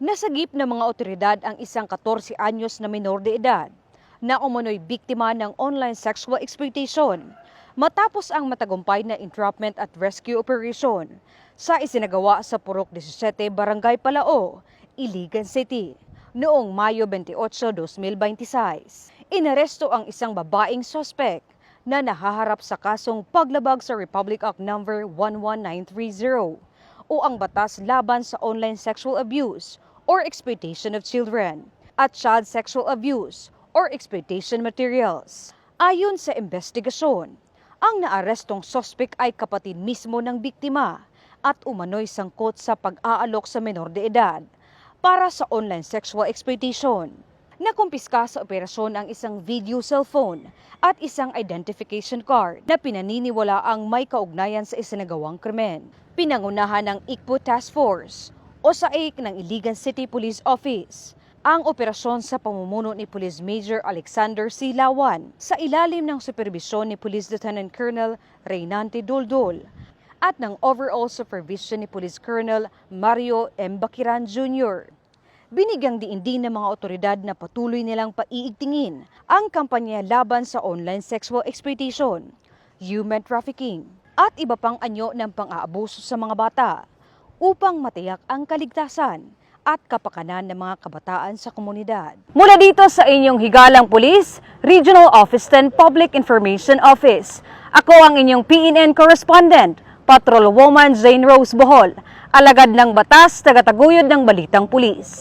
Nasagip ng mga otoridad ang isang 14 anyos na menor de edad na umano'y biktima ng online sexual exploitation matapos ang matagumpay na entrapment at rescue operation sa isinagawa sa Purok 17, Barangay Palao, Iligan City noong Mayo 28, 2026. Inaresto ang isang babaeng suspect na nahaharap sa kasong paglabag sa Republic Act No. 11930 o ang batas laban sa online sexual abuse or exploitation of children at child sexual abuse or exploitation materials. Ayon sa investigasyon, ang naarestong suspect ay kapatid mismo ng biktima at umano'y sangkot sa pag-aalok sa menor de edad para sa online sexual exploitation. Nakumpiska sa operasyon ang isang video cellphone at isang identification card na pinaniniwala ang may kaugnayan sa isinagawang krimen. Pinangunahan ng ICPO Task Force o SAIC ng Iligan City Police Office ang operasyon sa pamumuno ni Police Major Alexander C. Lawan sa ilalim ng superbisyon ni Police Lieutenant Colonel Reynante Doldol at ng overall supervision ni Police Colonel Mario M. Bakiran Jr. Binigyang diin din ng mga otoridad na patuloy nilang paiigtingin ang kampanya laban sa online sexual exploitation, human trafficking at iba pang anyo ng pang-aabuso sa mga bata upang matiyak ang kaligtasan at kapakanan ng mga kabataan sa komunidad. Mula dito sa inyong Higalang Police, Regional Office 10 Public Information Office, ako ang inyong PNN correspondent, Patrolwoman Jane Rose Bohol, alagad ng batas, tagataguyod ng Balitang Pulis.